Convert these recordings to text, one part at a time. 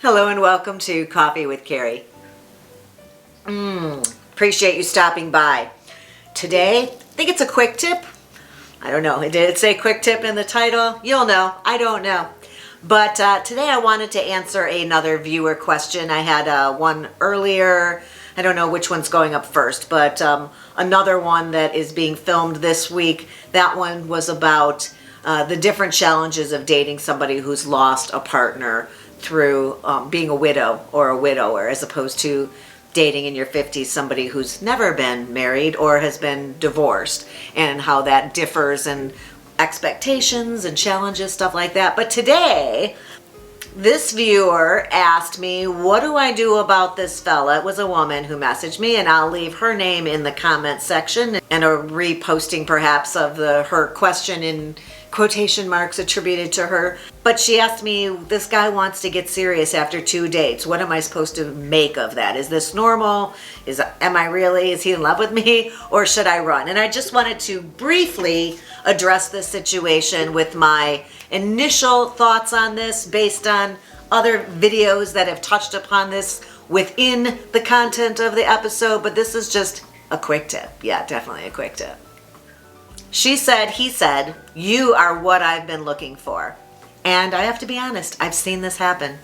Hello and welcome to Coffee with Carey. Appreciate you stopping by. Today, I think it's a quick tip. I don't know. Did it say quick tip in the title? You'll know. I don't know. But today I wanted to answer another viewer question. I had one earlier. I don't know which one's going up first, but another one that is being filmed this week. That one was about the different challenges of dating somebody who's lost a partner through being a widow or a widower, as opposed to dating in your 50s somebody who's never been married or has been divorced, and how that differs in expectations and challenges, stuff like that. But today, this viewer asked me, what do I do about this fella? It was a woman who messaged me, and I'll leave her name in the comment section and a reposting perhaps of her question in quotation marks attributed to her. But she asked me, this guy wants to get serious after 2 dates. What am I supposed to make of that? Is this normal? Is he in love with me? Or should I run? And I just wanted to briefly address this situation with my initial thoughts on this based on other videos that have touched upon this within the content of the episode. But this is just a quick tip. Yeah, definitely a quick tip. She said, he said, you are what I've been looking for. And I have to be honest, I've seen this happen.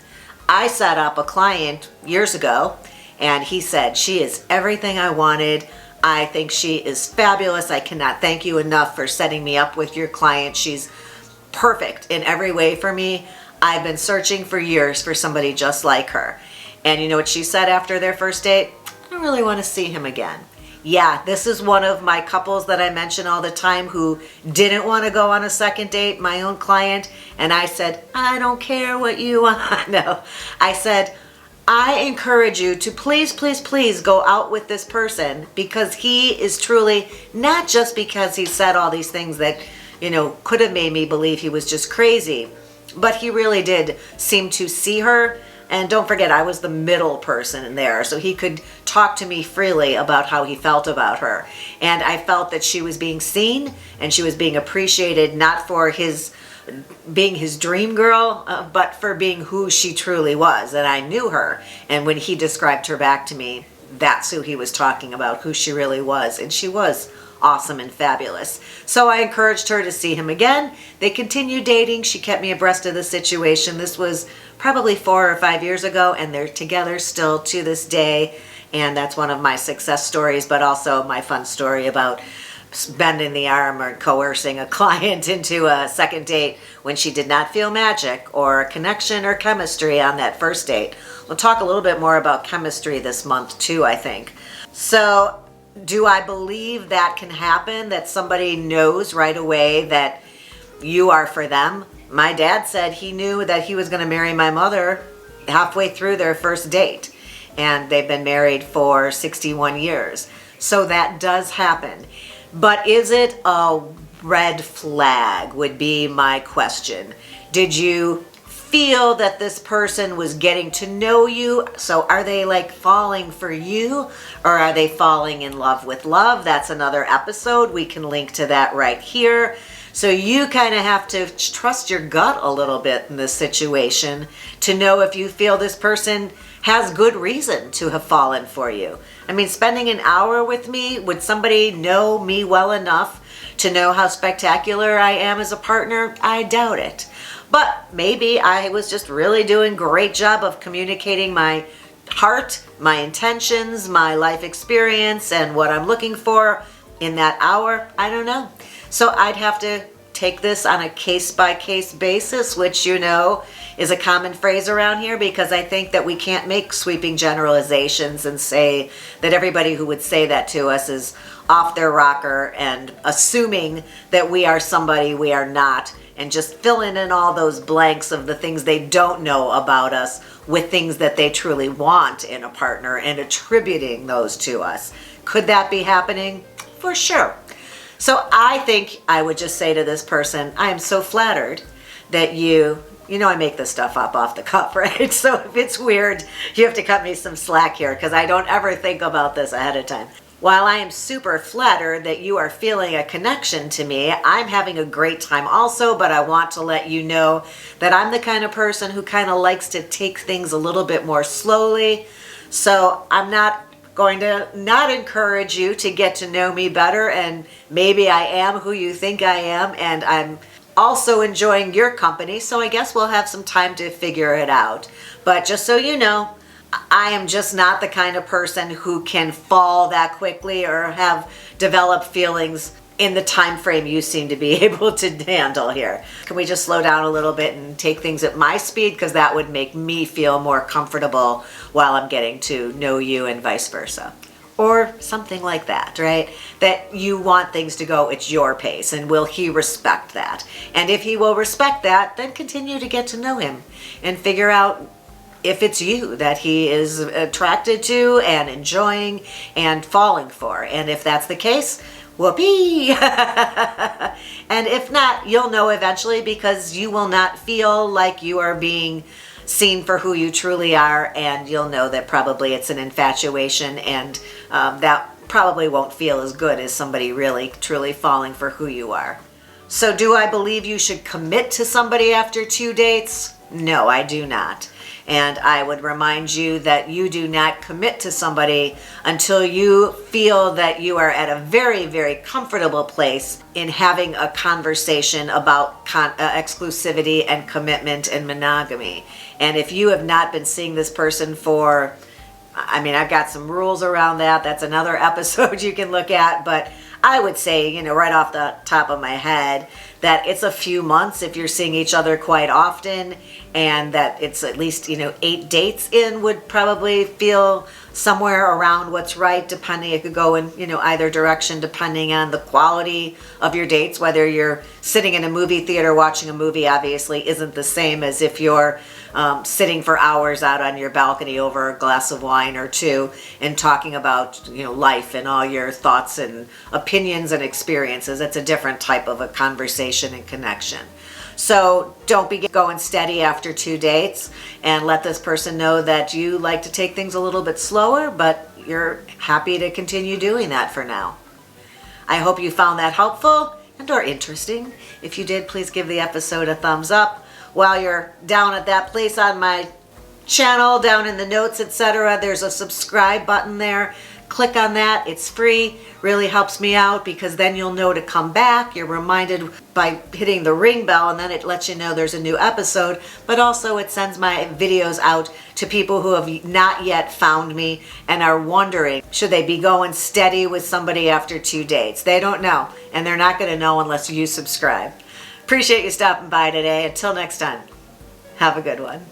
I set up a client years ago, and he said, she is everything I wanted. I think she is fabulous. I cannot thank you enough for setting me up with your client. She's perfect in every way for me. I've been searching for years for somebody just like her. And you know what she said after their first date? I don't really want to see him again. Yeah, this is one of my couples that I mention all the time who didn't want to go on a second date, my own client. And I said, I don't care what you want. No, I said, I encourage you to please, please, please go out with this person, because he is truly, not just because he said all these things that, could have made me believe he was just crazy, but he really did seem to see her. And don't forget, I was the middle person in there, so he could talk to me freely about how he felt about her. And I felt that she was being seen and she was being appreciated, not for being his dream girl, but for being who she truly was. And I knew her. And when he described her back to me, that's who he was talking about, who she really was. And she was awesome and fabulous. So I encouraged her to see him again. They continued dating. She kept me abreast of the situation. This was probably 4 or 5 years ago, and they're together still to this day. And that's one of my success stories, but also my fun story about bending the arm or coercing a client into a second date when she did not feel magic or connection or chemistry on that first date. We'll talk a little bit more about chemistry this month too, I think. So do I believe that can happen, that somebody knows right away that you are for them? My dad said he knew that he was going to marry my mother halfway through their first date, and they've been married for 61 years. So that does happen. But is it a red flag, would be my question. Did you feel that this person was getting to know you? So are they like falling for you, or are they falling in love with love? That's another episode. We can link to that right here. So you kind of have to trust your gut a little bit in this situation to know if you feel this person has good reason to have fallen for you. I mean, spending an hour with me, would somebody know me well enough to know how spectacular I am as a partner? I doubt it. But maybe I was just really doing a great job of communicating my heart, my intentions, my life experience, and what I'm looking for in that hour. I don't know. So I'd have to take this on a case-by-case basis, which is a common phrase around here, because I think that we can't make sweeping generalizations and say that everybody who would say that to us is off their rocker and assuming that we are somebody we are not, and just filling in all those blanks of the things they don't know about us with things that they truly want in a partner and attributing those to us. Could that be happening? For sure. So I think I would just say to this person, I am so flattered that I make this stuff up off the cuff, right? So if it's weird, you have to cut me some slack here, because I don't ever think about this ahead of time. While I am super flattered that you are feeling a connection to me, I'm having a great time also, but I want to let you know that I'm the kind of person who kind of likes to take things a little bit more slowly. So I'm not going to not encourage you to get to know me better, and maybe I am who you think I am, and I'm also enjoying your company, so I guess we'll have some time to figure it out. But just so you know, I am just not the kind of person who can fall that quickly or have developed feelings in the time frame you seem to be able to handle here. Can we just slow down a little bit and take things at my speed? Because that would make me feel more comfortable while I'm getting to know you, and vice versa. Or something like that, right? That you want things to go at your pace, and will he respect that? And if he will respect that, then continue to get to know him and figure out if it's you that he is attracted to and enjoying and falling for. And if that's the case, whoopee! And if not, you'll know eventually, because you will not feel like you are being seen for who you truly are, and you'll know that probably it's an infatuation, and that probably won't feel as good as somebody really truly falling for who you are. So do I believe you should commit to somebody after 2 dates? No, I do not. And I would remind you that you do not commit to somebody until you feel that you are at a very, very comfortable place in having a conversation about exclusivity and commitment and monogamy. And if you have not been seeing this person for, I mean, I've got some rules around that. That's another episode you can look at. But I would say, right off the top of my head, that it's a few months if you're seeing each other quite often, and that it's at least, 8 dates in would probably feel somewhere around what's right, depending, it could go in, either direction depending on the quality of your dates. Whether you're sitting in a movie theater watching a movie obviously isn't the same as if you're sitting for hours out on your balcony over a glass of wine or two and talking about, life and all your thoughts and opinions and experiences. It's a different type of a conversation and connection. So don't be going steady after 2 dates, and let this person know that you like to take things a little bit slower, but you're happy to continue doing that for now. I hope you found that helpful and or interesting. If you did, please give the episode a thumbs up. While you're down at that place on my channel, down in the notes, etc., there's a subscribe button there. Click on that. It's free. Really helps me out, because then you'll know to come back. You're reminded by hitting the ring bell, and then it lets you know there's a new episode. But also it sends my videos out to people who have not yet found me and are wondering, should they be going steady with somebody after 2 dates? They don't know, and they're not going to know unless you subscribe. Appreciate you stopping by today. Until next time, have a good one.